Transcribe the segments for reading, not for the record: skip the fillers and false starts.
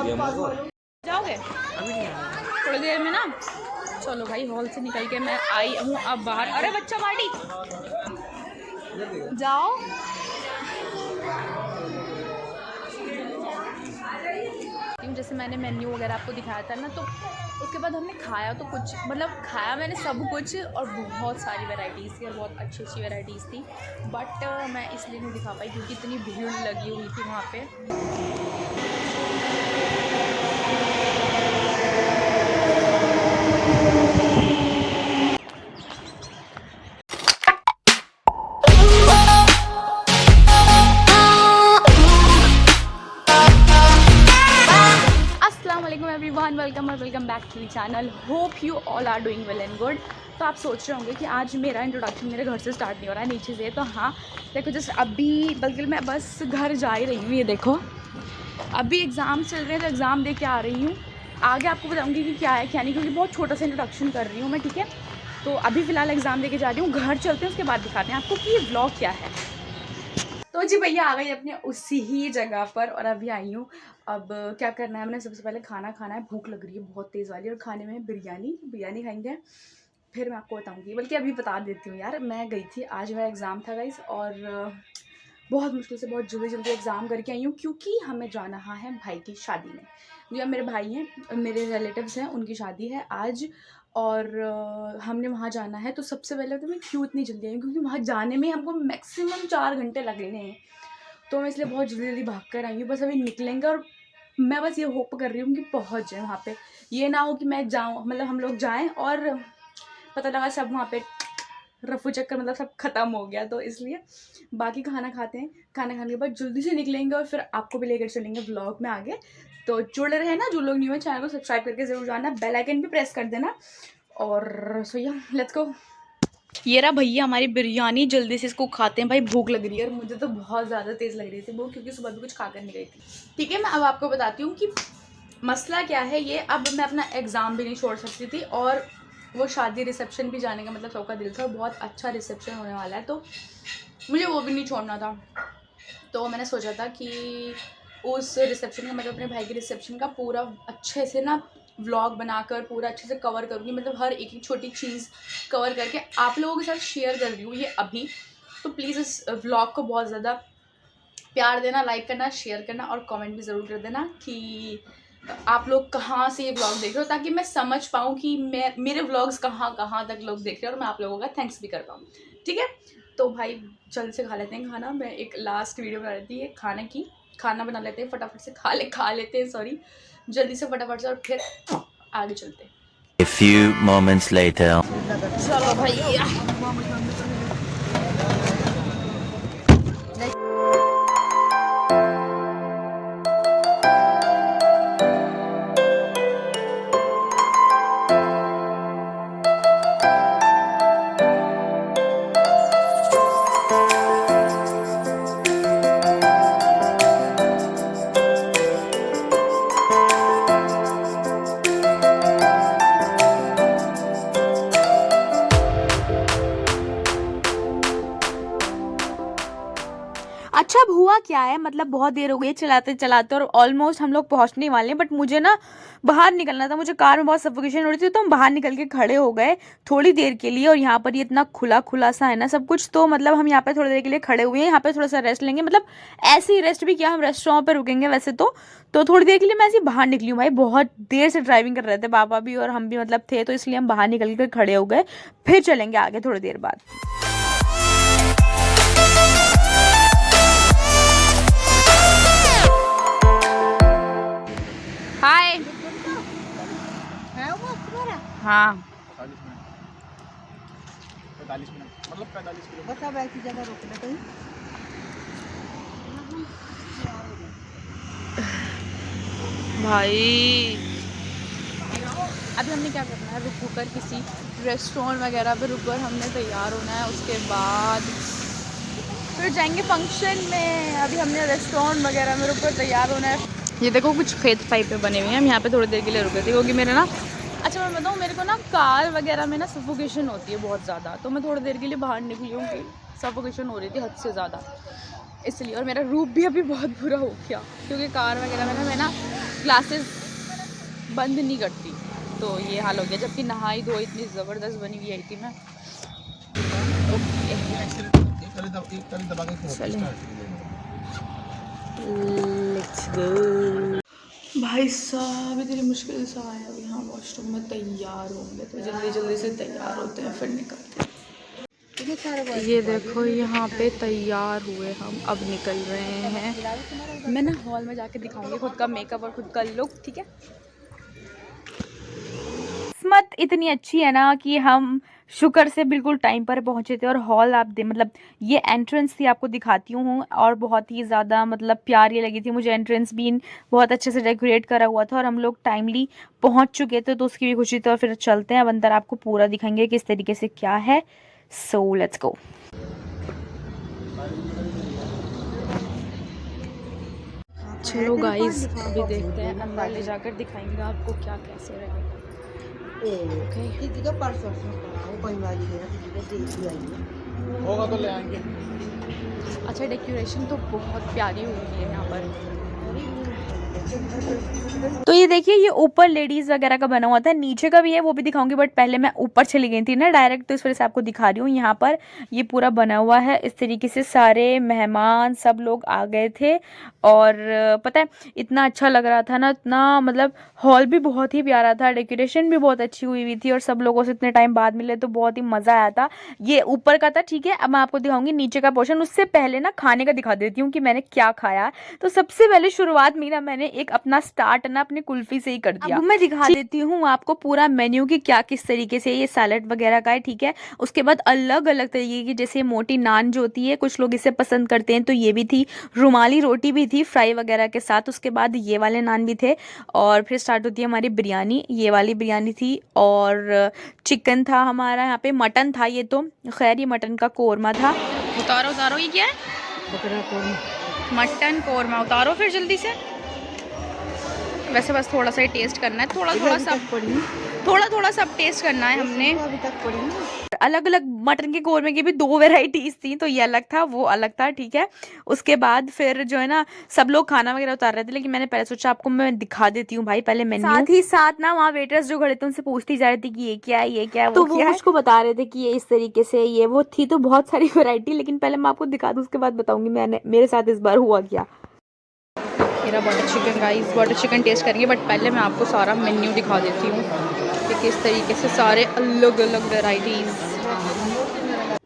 दिया मेरे को। जाओगे अभी नहीं आया। थोड़ी देर में ना। चलो भाई हॉल से निकल के मैं आई हूँ अब बाहर। अरे बच्चा पार्टी जाओ। जैसे मैंने मेन्यू वगैरह आपको दिखाया था ना, तो उसके बाद हमने खाया तो कुछ मतलब खाया मैंने सब कुछ और बहुत सारी वैरायटीज़ थी और बहुत अच्छी अच्छी वैरायटीज़ थी। बट मैं इसलिए नहीं दिखा पाई क्योंकि इतनी भीड़ लगी हुई थी वहाँ पे। Everyone welcome back to the channel. Hope you all are doing well and good. तो आप सोच रहे होंगे कि आज मेरा इंट्रोडक्शन मेरे घर से स्टार्ट नहीं हो रहा है, नीचे से। तो हाँ देखो, जस्ट अभी बल्कि मैं बस घर जा ही रही हूँ। ये देखो अभी एग्ज़ाम चल रहे हैं तो एग्ज़ाम दे के आ रही हूँ। आगे आपको बताऊँगी कि क्या है क्या नहीं, क्योंकि बहुत छोटा सा इंट्रोडक्शन कर रही हूँ मैं, ठीक है। तो अभी फ़िलहाल एग्ज़ाम दे के जा रही हूँ, घर चलते हैं उसके बाद दिखाते हैं आपको कि ये व्लॉग क्या है। तो जी भैया आ गई अपने उसी ही जगह पर और अभी आई हूँ। अब क्या करना है, मैंने सबसे पहले खाना खाना है, भूख लग रही है बहुत तेज़ वाली, और खाने में बिरयानी खाएंगे, फिर मैं आपको बताऊँगी। बल्कि अभी बता देती हूँ यार, मैं गई थी आज, मेरा एग्ज़ाम था गाइस, और बहुत मुश्किल से बहुत जल्दी एग्ज़ाम करके आई हूँ, क्योंकि हमें जाना है भाई की शादी में। जो मेरे भाई हैं, मेरे रिलेटिव्स हैं, उनकी शादी है आज, और हमने वहाँ जाना है। तो सबसे पहले तो मैं क्यों इतनी जल्दी आई हूँ, क्योंकि वहाँ जाने में हमको मैक्सिमम 4 घंटे लगने हैं। तो मैं इसलिए बहुत जल्दी भाग कर आई हूँ। बस अभी निकलेंगे और मैं बस ये होप कर रही हूँ कि पहुँच जाए वहाँ पे। ये ना हो कि मैं जाऊँ, मतलब हम लोग जाएँ और पता लगा सब वहाँ पे रफू चक्कर, मतलब सब ख़त्म हो गया। तो इसलिए बाकी खाना खाते हैं, खाना खाने के बाद जल्दी से निकलेंगे और फिर आपको भी लेकर चलेंगे व्लॉग में आगे। तो जुड़े रहे ना, जो लोग न्यू है चैनल को सब्सक्राइब करके ज़रूर जाना, बेल आइकन भी प्रेस कर देना। और सो या लेट्स गो। ये रहा भैया हमारी बिरयानी, जल्दी से इसको खाते हैं भाई, भूख लग रही है। और मुझे तो बहुत ज़्यादा तेज़ लग रही थी वो, क्योंकि सुबह भी कुछ खाकर नहीं गई थी। ठीक है, मैं अब आपको बताती हूँ कि मसला क्या है। ये अब मैं अपना एग्ज़ाम भी नहीं छोड़ सकती थी, और वो शादी रिसेप्शन भी जाने का मतलब सबका दिल था, बहुत अच्छा रिसेप्शन होने वाला है, तो मुझे वो भी नहीं छोड़ना था। तो मैंने सोचा था कि उस रिसेप्शन का, मतलब अपने भाई के रिसेप्शन का पूरा अच्छे से ना व्लॉग बनाकर पूरा अच्छे से कवर करूँगी, मतलब हर एक छोटी चीज़ कवर करके आप लोगों के साथ शेयर कर रही हूँ ये अभी। तो प्लीज़ इस व्लॉग को बहुत ज़्यादा प्यार देना, लाइक करना, शेयर करना और कमेंट भी ज़रूर कर देना कि आप लोग कहाँ से ये व्लॉग देख रहे हो, ताकि मैं समझ पाऊँ कि मेरे व्लॉग्स कहाँ तक लोग देख रहे हैं और मैं आप लोगों का थैंक्स भी कर पाऊँ। ठीक है, तो भाई जल्द से खा लेते हैं खाना। मैं एक लास्ट वीडियो बना रही थी ये खाना बना लेते हैं, फटाफट से खा लेते हैं, सॉरी, जल्दी से फटाफट से, और फिर आगे चलते हैं। A few moments later. चलो भैया। अच्छा अब हुआ क्या है, मतलब बहुत देर हो गई चलाते चलाते और ऑलमोस्ट हम लोग पहुंचने वाले हैं, बट मुझे ना बाहर निकलना था, मुझे कार में बहुत सफोकेशन हो रही थी, तो हम बाहर निकल के खड़े हो गए थोड़ी देर के लिए। और यहाँ पर ये इतना खुला सा है ना सब कुछ, तो मतलब हम यहाँ पे थोड़ी देर के लिए खड़े हुए हैं, यहाँ पे थोड़ा सा रेस्ट लेंगे, मतलब ऐसे ही रेस्ट भी किया, हम रेस्टोरेंट पर रुकेंगे वैसे तो थोड़ी देर के लिए मैं ऐसे बाहर निकली हूँ। भाई बहुत देर से ड्राइविंग कर रहे थे पापा भी और हम भी, मतलब थे, तो इसलिए हम बाहर निकल कर खड़े हो गए, फिर चलेंगे आगे थोड़ी देर बाद। हाय। हाँ 45 मिनट मतलब 45 किलो। बस अब ऐसी जगह रोकना कहीं। भाई अभी हमने क्या करना है, रुक कर किसी रेस्टोरेंट वगैरह पे रुककर हमने तैयार होना है, उसके बाद फिर जाएंगे फंक्शन में। अभी हमने रेस्टोरेंट वगैरह में रुककर तैयार होना है। ये देखो कुछ खेत पाइप पे बने हुए हैं, हम यहाँ पे थोड़ी देर के लिए रुके थे, क्योंकि मेरे ना, अच्छा मैं बताऊँ, मेरे को ना कार वगैरह में ना सफोकेशन होती है बहुत ज़्यादा, तो मैं थोड़ी देर के लिए बाहर निकली हूँ कि सफोकेशन हो रही थी हद से ज़्यादा इसलिए। और मेरा रूप भी अभी बहुत बुरा हो गया, क्योंकि कार वगैरह में ना मैं ना ग्लासेस बंद नहीं करती, तो ये हाल हो गया। जबकि नहाई धो इतनी ज़बरदस्त बनी हुई आई थी मैं। Let's go. भाई साहब इतनी मुश्किल से आए अभी यहाँ वॉशरूम में, तैयार होंगे तो जल्दी जल्दी से तैयार होते हैं फिर निकलते हैं। ये देखो यहाँ पे तैयार हुए हम, अब निकल रहे हैं। मैं ना हॉल में जाके दिखाऊंगी खुद का मेकअप और खुद का लुक, ठीक है। किस्मत इतनी अच्छी है ना कि हम शुक्र से बिल्कुल टाइम पर पहुंचे थे। और हॉल आप मतलब ये एंट्रेंस थी, आपको दिखाती हूँ, और बहुत ही ज़्यादा मतलब प्यारी लगी थी मुझे। एंट्रेंस भी बहुत अच्छे से डेकोरेट करा हुआ था और हम लोग टाइमली पहुंच चुके थे, तो उसकी भी खुशी थी। और फिर चलते हैं अब अंदर, आपको पूरा दिखाएंगे किस तरीके से क्या है। So let's go. चलो गाइस अभी देखते हैं, अंदर ले जाकर दिखाएंगे आपको क्या कैसे रहेगा। होगा तो ले आएंगे। अच्छा, डेकोरेशन तो बहुत प्यारी हुई है यहाँ पर। तो ये देखिए, ये ऊपर लेडीज वगैरह का बना हुआ था, नीचे का भी है वो भी दिखाऊंगी, बट पहले मैं ऊपर चली गई थी ना डायरेक्ट, तो इस वजह से आपको दिखा रही हूँ। यहाँ पर ये पूरा बना हुआ है इस तरीके से, सारे मेहमान सब लोग आ गए थे। और पता है इतना अच्छा लग रहा था ना, इतना मतलब हॉल भी बहुत ही प्यारा था, डेकोरेशन भी बहुत अच्छी हुई हुई थी, और सब लोगों से इतने टाइम बाद मिले तो बहुत ही मज़ा आया था। ये ऊपर का था, ठीक है। अब मैं आपको दिखाऊंगी नीचे का पोर्शन। उससे पहले ना खाने का दिखा देती हूँ कि मैंने क्या खाया। तो सबसे पहले शुरुआत में ना मैंने एक अपना स्टार्ट ना अपनी कुल्फी से ही कर दिया। अब मैं दिखा देती हूँ आपको पूरा मेन्यू की क्या किस तरीके से ये सैलेड वगैरह का है, ठीक है। उसके बाद अलग अलग तरीके की, जैसे मोटी नान जो होती है, कुछ लोग इसे पसंद करते हैं, तो ये भी थी। रुमाली रोटी भी थी फ्राई वगैरह के साथ। उसके बाद ये वाले नान भी थे। और फिर स्टार्ट होती है हमारी बिरयानी, ये वाली बिरयानी थी। और चिकन था हमारा, यहाँ पे मटन था। ये तो खैर ये मटन का कोरमा था। उतारो उतारो, ये क्या है? बकरा कोरमा, मटन कोरमा। उतारो फिर जल्दी से। वैसे बस थोड़ा सा ही टेस्ट करना है, थोड़ा थोड़ा सब टेस्ट करना है हमने। अलग अलग मटन के कोरमे की भी 2 वेराइटीज थी, तो ये अलग था वो अलग था, ठीक है। उसके बाद फिर जो है ना सब लोग खाना वगैरह उतार रहे थे, लेकिन मैंने पहले सोचा आपको मैं दिखा देती हूँ भाई पहले मेन्यू। साथ ही साथ ना वहाँ वेटर्स जो खड़े थे उनसे पूछती जा रही थी कि ये क्या है, ये क्या है, तो वो मुझको बता रहे थे कि ये इस तरीके से ये वो थी। तो बहुत सारी वेराइटी, लेकिन पहले मैं आपको दिखा दूँ, उसके बाद बताऊंगी मैंने मेरे साथ इस बार हुआ क्या। मेरा butter chicken guys, butter chicken taste करेंगे, बट पहले मैं आपको सारा मेन्यू दिखा देती हूँ कि किस तरीके से सारे अलग अलग वेराइटीज़।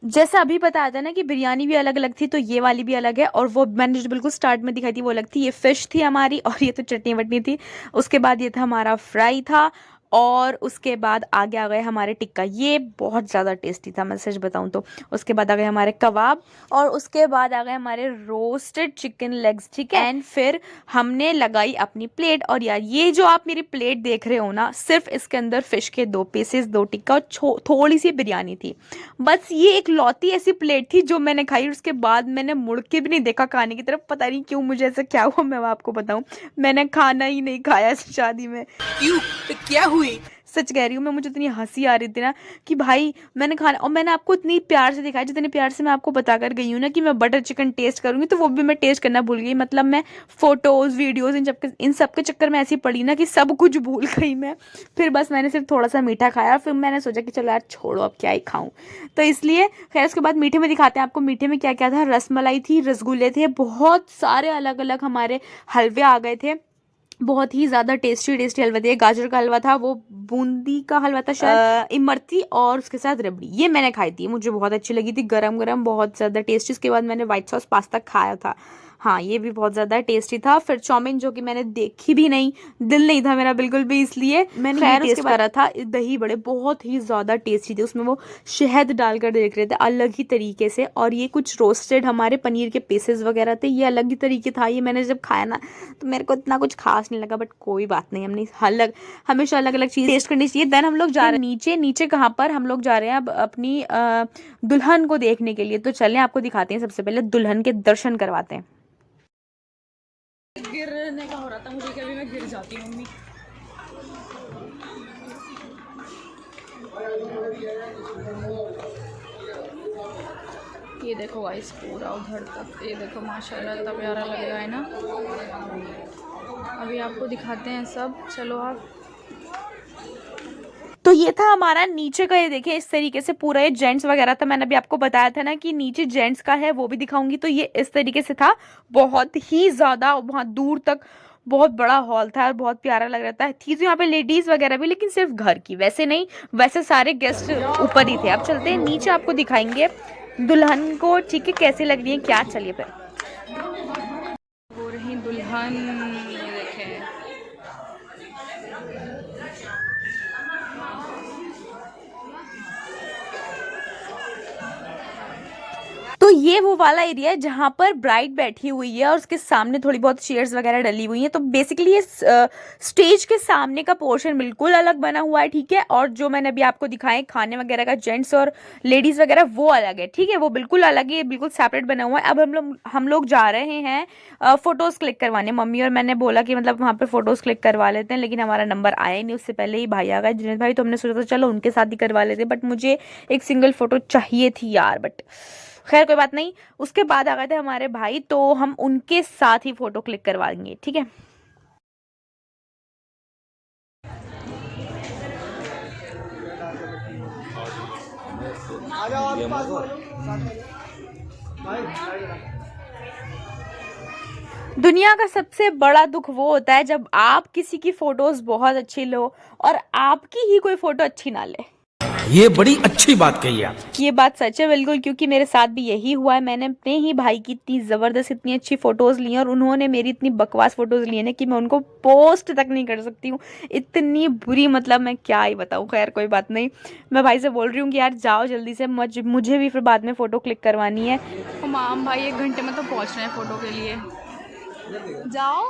जैसा अभी बताया था ना कि बिरयानी भी अलग अलग थी, तो ये वाली भी अलग है। और वो मैंने जो बिल्कुल स्टार्ट में दिखाई थी वो अलग थी। ये फिश थी हमारी, और ये तो चटनी वटनी थी। उसके बाद ये था हमारा फ्राई था। और उसके बाद आगे आ गए हमारे टिक्का, ये बहुत ज़्यादा टेस्टी था मैं सच बताऊं तो। उसके बाद आ गए हमारे कबाब, और उसके बाद आ गए हमारे रोस्टेड चिकन लेग्स, ठीक है। एंड फिर हमने लगाई अपनी प्लेट। और यार ये जो आप मेरी प्लेट देख रहे हो ना, सिर्फ इसके अंदर फिश के 2 पीसेस, 2 टिक्का और थोड़ी सी बिरयानी थी। बस ये एक लौती ऐसी प्लेट थी जो मैंने खाई। उसके बाद मैंने मुड़ के भी नहीं देखा खाने की तरफ, पता नहीं क्यों मुझे ऐसा क्या हुआ, मैं आपको बताऊं। मैंने खाना ही नहीं खाया शादी में। क्यों, क्या हुई? सच कह रही हूँ मैं, मुझे इतनी हंसी आ रही थी ना कि भाई मैंने खाना, और मैंने आपको इतनी प्यार से दिखाया, जितने प्यार से मैं आपको बता कर गई हूँ ना कि मैं बटर चिकन टेस्ट करूँगी, तो वो भी मैं टेस्ट करना भूल गई। मतलब मैं फोटोज़ वीडियोज़ इन सब के चक्कर में ऐसी पड़ी ना कि सब कुछ भूल गई मैं। फिर बस मैंने सिर्फ थोड़ा सा मीठा खाया, फिर मैंने सोचा कि चलो यार छोड़ो अब क्या ही खाऊँ, तो इसलिए खैर उसके बाद मीठे में दिखाते हैं आपको। मीठे में क्या क्या था, रसमलाई थी, रसगुल्ले थे, बहुत सारे अलग अलग हमारे हलवे आ गए थे। बहुत ही ज़्यादा टेस्टी हलवा थे। गाजर का हलवा था, वो बूंदी का हलवा था शायद, इमरती, और उसके साथ रबड़ी, ये मैंने खाई थी, मुझे बहुत अच्छी लगी थी, गरम गरम बहुत ज़्यादा टेस्टी। उसके बाद मैंने व्हाइट सॉस पास्ता खाया था, हाँ ये भी बहुत ज़्यादा टेस्टी था। फिर चाउमीन जो कि मैंने देखी भी नहीं, दिल नहीं था मेरा बिल्कुल भी, इसलिए मैंने खैर टेस्ट करा था। दही बड़े बहुत ही ज़्यादा टेस्टी थे, उसमें वो शहद डालकर देख रहे थे अलग ही तरीके से। और ये कुछ रोस्टेड हमारे पनीर के पीसेस वगैरह थे, ये अलग ही तरीके था। ये मैंने जब खाया ना तो मेरे को इतना कुछ खास नहीं लगा, बट कोई बात नहीं, हमने हमेशा अलग अलग चीज़ टेस्ट करनी चाहिए। देन हम लोग जा रहे हैं नीचे कहाँ पर, हम लोग जा रहे हैं अब अपनी दुल्हन को देखने के लिए। तो चलें आपको दिखाते हैं, सबसे पहले दुल्हन के दर्शन करवाते हैं। गिरने का हो रहा था मुझे, कभी मैं गिर जाती हूँ मम्मी। ये देखो गाइस पूरा उधर तक, ये देखो माशाल्लाह इतना प्यारा लग रहा है ना। अभी आपको दिखाते हैं सब, चलो आप। तो ये था हमारा नीचे का, ये देखें इस तरीके से पूरा ये जेंट्स वगैरह था। मैंने अभी आपको बताया था ना कि नीचे जेंट्स का है, वो भी दिखाऊंगी। तो ये इस तरीके से था, बहुत ही ज़्यादा वहाँ दूर तक बहुत बड़ा हॉल था और बहुत प्यारा लग रहा था। थी तो यहाँ पे लेडीज़ वगैरह भी, लेकिन सिर्फ घर की, वैसे नहीं, वैसे सारे गेस्ट ऊपर ही थे। अब चलते हैं नीचे, आपको दिखाएंगे दुल्हन को, ठीक है, कैसे लग रही है क्या। चलिए फिर। हो रही दुल्हन, ये देखें, तो ये वो वाला एरिया है जहाँ पर ब्राइड बैठी हुई है और उसके सामने थोड़ी बहुत चेयर्स वगैरह डली हुई हैं। तो बेसिकली ये स्टेज के सामने का पोर्शन बिल्कुल अलग बना हुआ है, ठीक है। और जो मैंने अभी आपको दिखाए खाने वगैरह का, जेंट्स और लेडीज़ वगैरह, वो अलग है, ठीक है, वो बिल्कुल अलग है, बिल्कुल सेपरेट बना हुआ है। अब हम लोग जा रहे हैं फ़ोटोज़ क्लिक करवाने। मम्मी और मैंने बोला कि मतलब वहाँ पर फ़ोटोज़ क्लिक करवा लेते हैं, लेकिन हमारा नंबर आया ही नहीं। उससे पहले ही भाई आ गए, जुनैद भाई, तो हमने सोचा था चलो उनके साथ ही करवा लेते, बट मुझे एक सिंगल फ़ोटो चाहिए थी यार, बट खैर कोई बात नहीं। उसके बाद आ गए थे हमारे भाई, तो हम उनके साथ ही फोटो क्लिक करवाएंगे, ठीक है। दुनिया का सबसे बड़ा दुख वो होता है जब आप किसी की फोटोज बहुत अच्छी लो और आपकी ही कोई फोटो अच्छी ना ले। ये बड़ी अच्छी बात कही आप। ये बात सच है बिल्कुल, क्योंकि मेरे साथ भी यही हुआ है। मैंने अपने ही भाई की इतनी ज़बरदस्त, इतनी अच्छी फ़ोटोज़ ली हैं और उन्होंने मेरी इतनी बकवास फ़ोटोज़ ली हैं कि मैं उनको पोस्ट तक नहीं कर सकती हूँ, इतनी बुरी, मतलब मैं क्या ही बताऊँ। खैर कोई बात नहीं, मैं भाई से बोल रही हूँ कि यार जाओ जल्दी से, मुझे भी फिर बाद में फ़ोटो क्लिक करवानी है। माम भाई 1 घंटे में तो पहुँच रहे हैं फ़ोटो के लिए, जाओ।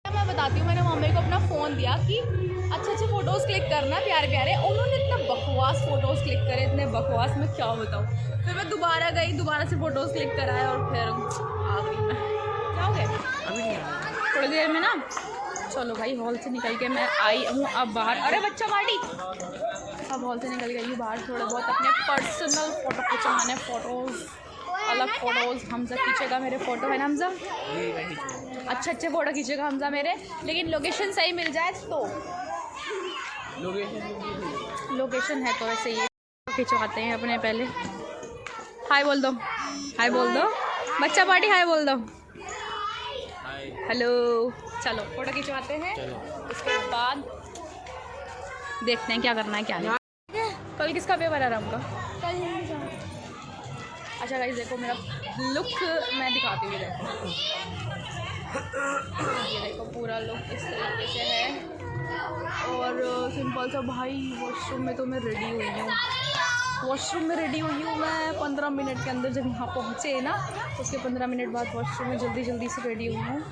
मैं बताती हूँ, मैंने मम्मी को अपना फ़ोन दिया कि अच्छे अच्छे फ़ोटोज़ क्लिक करना, प्यारे प्यारे। उन्होंने इतना बकवास फ़ोटोज़ क्लिक करे, इतने बकवास, मैं क्या बताऊँ। फिर मैं दोबारा गई, दोबारा से फ़ोटोज़ क्लिक कराया और फिर आ गई मैं। क्या हो गया? अभी नहीं आया, थोड़ी देर में ना। चलो भाई, हॉल से निकल के मैं आई हूँ अब बाहर। अरे बच्चा पार्टी, अब हॉल से निकल गई हूँ बाहर, थोड़ा बहुत अपने पर्सनल फ़ोटो खिंचवाने, फ़ोटोज़, अलग फ़ोटोज़। हमजा खींचेगा मेरे फ़ोटो, है ना हमजा? अच्छे अच्छे फ़ोटो खींचेगा हमजा मेरे, लेकिन लोकेशन सही मिल जाए तो। लोकेशन है तो ऐसे ही खिंचवाते हैं अपने। पहले हाय बोल दो, हाय बोल दो बच्चा पार्टी, हाय बोल दो, हेलो। चलो फ़ोटो खिंचवाते हैं, उसके बाद देखते हैं क्या करना है क्या नहीं। कल किसका पेपर है राम का? अच्छा गाइस देखो मेरा लुक मैं दिखाती हूँ, देखो ये देखो पूरा लुक इस तरीके से है। और सिंपल सा भाई, वॉशरूम में तो मैं रेडी हुई हूँ, वॉशरूम में रेडी हुई हूँ मैं 15 मिनट के अंदर। जब यहाँ पहुँचे ना, उसके 15 मिनट बाद वॉशरूम में जल्दी जल्दी से रेडी हुई हूँ।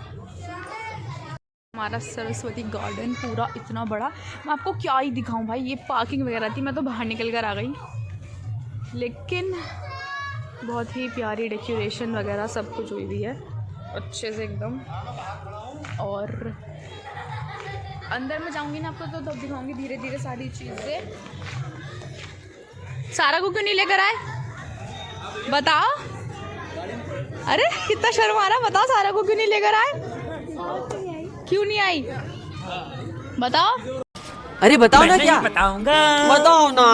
हमारा सरस्वती गार्डन पूरा इतना बड़ा, मैं आपको क्या ही दिखाऊँ भाई। ये पार्किंग वगैरह थी, मैं तो बाहर निकल कर आ गई, लेकिन बहुत ही प्यारी डेकोरेशन वगैरह सब कुछ हुई हुई है अच्छे से एकदम। और अंदर में जाऊंगी ना आपको तो तब दिखाऊंगी धीरे धीरे सारी चीज़ें। सारा को क्यों नहीं लेकर आए बताओ? अरे कितना शर्म आ रहा, बताओ सारा को क्यों नहीं लेकर आए? क्यों नहीं आई बताओ? अरे बताओ ना, क्या बताऊंगा, बताओ ना,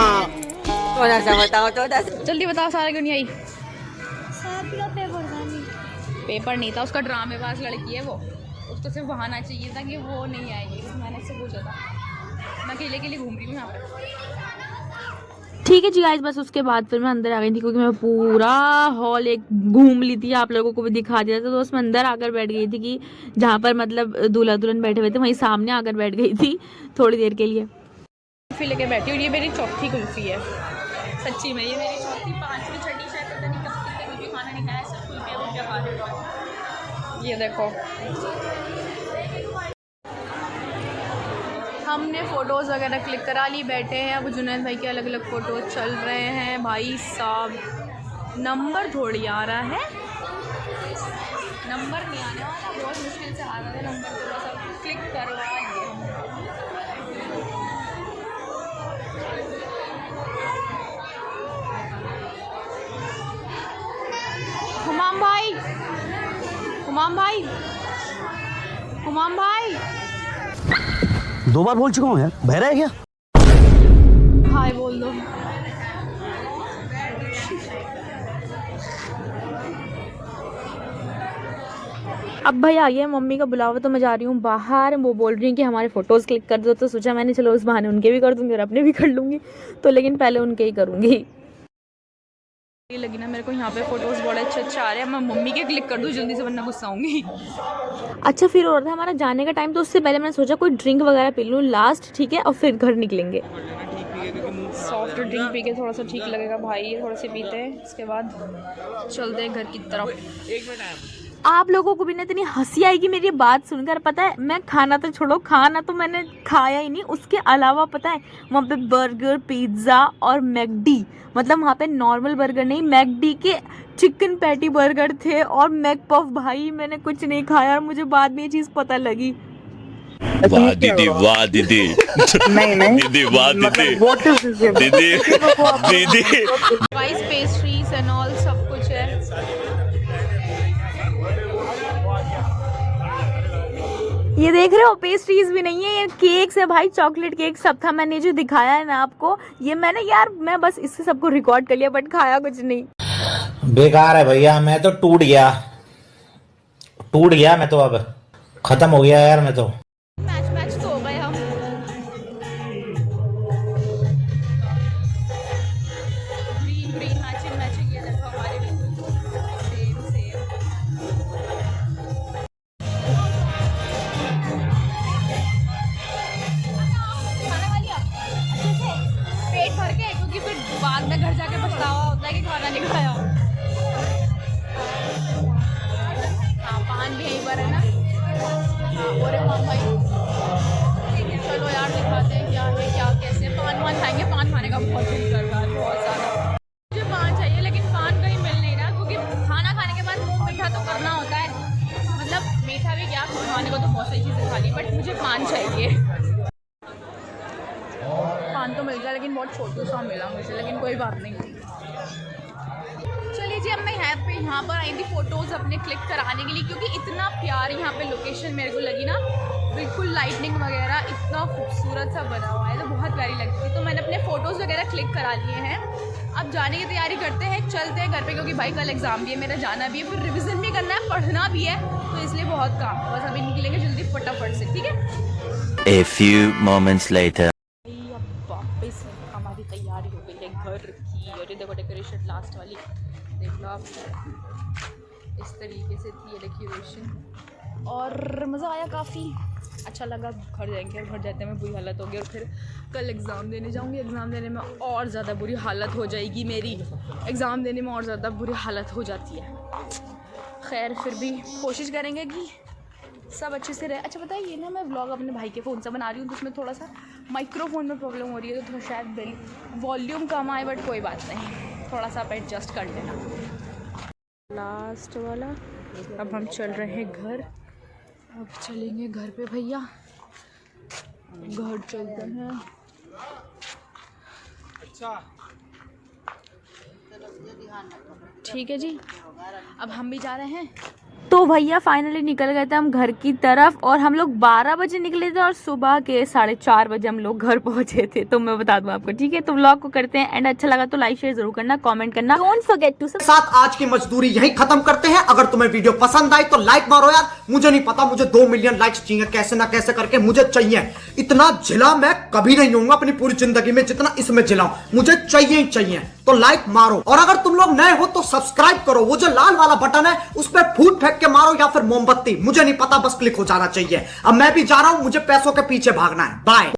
थोड़ा सा बताओ, थोड़ा सा जल्दी बताओ, सारा क्यों नहीं आई? पेपर नहीं था उसका, ड्रामेबाज लड़की है वो, उसको सिर्फ बहाना चाहिए था कि वो नहीं आएगी। मैंने उससे पूछा था, मैं अकेले के लिए घूम रही हूँ यहाँ पर। ठीक है जी गाइस, बस उसके बाद फिर मैं अंदर आ गई थी, क्योंकि मैं पूरा हॉल एक घूम ली थी, आप लोगों को भी दिखा दिया था। तो उसमें अंदर आकर बैठ गई थी कि जहाँ पर मतलब दूल्हा दुल्हन बैठे हुए थे, वहीं सामने आकर बैठ गई थी थोड़ी देर के लिए। कुल्फ़ी लेके बैठी हूँ, ये मेरी चौथी कुल्फ़ी है सच्ची में, ये मेरी चौथी, 5वीं 6ठी शायद पता नहीं कब तक कुछ भी खाना नहीं खाया, सब कुल्फ़ियाँ खा रही हूँ। ये देखो हमने फ़ोटोज़ वगैरह क्लिक करा ली, बैठे हैं। अब जुनैद भाई के अलग अलग फ़ोटो चल रहे हैं। भाई साहब नंबर थोड़ी आ रहा है, नंबर नहीं आने वाला, बहुत मुश्किल से आ रहा है नंबर, थोड़ा सा क्लिक करवा दिए। हम हुमाम भाई, 2 बार बोल चुका हूँ यार, बहरा है क्या? हाय बोल दो। अब भाई आ गया मम्मी का बुलावा, तो मैं जा रही हूँ बाहर। वो बोल रही हैं कि हमारे फ़ोटोज़ क्लिक कर दो, तो सोचा मैंने चलो उस बहाने उनके भी कर दूँगी और अपने भी कर लूँगी। तो लेकिन पहले उनके ही करूँगी। लगी ना मेरे को यहाँ पे फ़ोटोज़ बड़े अच्छे आ रहे हैं। मैं मम्मी के क्लिक कर दूँ जल्दी से, वरना गुस्सा आऊँगी। अच्छा फिर और था हमारा जाने का टाइम, तो उससे पहले मैंने सोचा कोई ड्रिंक वगैरह पी लूँ लास्ट, ठीक है, और फिर घर निकलेंगे। सॉफ्ट ड्रिंक पी के थोड़ा सा ठीक लगेगा भाई, थोड़ा से पीते हैं, इसके बाद चलते हैं घर की तरफ। आप लोगों को भी ना इतनी हंसी आएगी मेरी बात सुनकर। पता है मैं खाना तो छोड़ो, खाना तो मैंने खाया ही नहीं, उसके अलावा पता है वहाँ पे बर्गर, पिज़्ज़ा और मैकडी, मतलब वहाँ पे नॉर्मल बर्गर नहीं, मैकडी के चिकन पैटी बर्गर थे और मैक पफ। भाई मैंने कुछ नहीं खाया और मुझे बाद में ये चीज़ पता लगी। वाह दीदी, वाह दीदी, नहीं दीदी, वाह दीदी, व्हाट इज दिस? दीदी, दीदी। राइस, पेस्ट्रीज एंड ऑल सब कुछ है। ये देख रहे हो, पेस्ट्रीज भी नहीं है, ये केक्स है भाई, चॉकलेट केक सब था। मैंने जो दिखाया है ना आपको, ये मैंने यार मैं बस इससे सबको रिकॉर्ड कर लिया, बट खाया कुछ नहीं। बेकार है भैया, मैं तो टूट गया मैं तो, अब खत्म हो गया यार मैं तो। मैच तो हो गए हम। ग्रीन मैचिंग ये देखो हमारे बिल्कुल सेम। खाने वाली आप अच्छे से पेट भर के, क्योंकि फिर बाद में घर जाके पछतावा होता है कि खाना नहीं खाया। हाँ पान भी यहीं पर है ना। और भाई चलो यार दिखाते हैं क्या है क्या कैसे। पान खाएंगे, पान खाने का बहुत दिल कर रहा है, बहुत ज़्यादा। मुझे पान चाहिए, लेकिन पान कहीं मिल नहीं रहा, क्योंकि खाना खाने के बाद मुंह मीठा तो करना होता है। मतलब मीठा भी क्या, खाने को तो बहुत सारी चीज़ें खा ली, बट मुझे पान चाहिए। पान तो मिल गया, लेकिन बहुत छोटा सा मिला मुझे, लेकिन कोई बात नहीं। चलिए जी, अब मैं यहाँ पर आई थी फ़ोटोज़ अपने क्लिक कराने के लिए, क्योंकि इतना प्यार यहाँ पे लोकेशन मेरे को लगी ना, बिल्कुल लाइटनिंग वगैरह इतना खूबसूरत सा बना हुआ है, तो बहुत प्यारी लगती थी। तो मैंने अपने फ़ोटोज़ वगैरह क्लिक करा लिए हैं। अब जाने की तैयारी करते हैं, चलते हैं घर पे, क्योंकि भाई कल एग्ज़ाम भी है मेरा, जाना भी है, फिर रिविज़न भी करना है, पढ़ना भी है, तो इसलिए बहुत काम। बस अभी निकलेंगे जल्दी फटाफट से, ठीक है। A few moments later. अब वापस हमारी तैयारी हो गई है घर की, और ये देखो डेकोरेशन लास्ट वाली देख लो आप, इस तरीके से थी ये डेकोरेशन, और मज़ा आया, काफ़ी अच्छा लगा। घर जाएंगे और घर जाते में बुरी हालत होगी, और फिर कल एग्ज़ाम देने जाऊंगी। एग्ज़ाम देने में और ज़्यादा बुरी हालत हो जाएगी मेरी, एग्ज़ाम देने में और ज़्यादा बुरी हालत हो जाती है। खैर फिर भी कोशिश करेंगे कि सब अच्छे से रहे। अच्छा पता है, ये ना मैं व्लॉग अपने भाई के फ़ोन से बना रही हूँ, तो उसमें थोड़ा सा माइक्रोफोन में प्रॉब्लम हो रही है, तो थोड़ा शायद वॉल्यूम कम आए, बट कोई बात नहीं, थोड़ा सा आप एडजस्ट कर लेना। लास्ट वाला। अब हम चल रहे हैं घर, अब चलेंगे घर पे भैया, घर चलते हैं। ठीक है जी, अब हम भी जा रहे हैं। तो भैया फाइनली निकल गए थे हम घर की तरफ, और हम लोग 12 बजे निकले थे और सुबह के 4:30 बजे हम लोग घर पहुंचे थे। तो मैं बता दूं आपको, ठीक है। तो व्लॉग को करते हैं एंड, अच्छा लगा तो लाइक शेयर जरूर करना, कमेंट करना, डोंट फॉरगेट टू साथ आज की मजदूरी यही खत्म करते हैं। अगर तुम्हें वीडियो पसंद आई तो लाइक मारो यार, मुझे नहीं पता, मुझे 2 मिलियन लाइक्स चाहिए, कैसे ना कैसे करके मुझे चाहिए। इतना जिला मैं कभी नहीं होऊंगा अपनी पूरी जिंदगी में जितना इसमें जिलाऊं, मुझे चाहिए ही चाहिए। तो लाइक मारो, और अगर तुम लोग नए हो तो सब्सक्राइब करो, वो जो लाल वाला बटन है उस पर फूट फेंक के मारो या फिर मोमबत्ती, मुझे नहीं पता, बस क्लिक हो जाना चाहिए। अब मैं भी जा रहा हूं, मुझे पैसों के पीछे भागना है। बाय।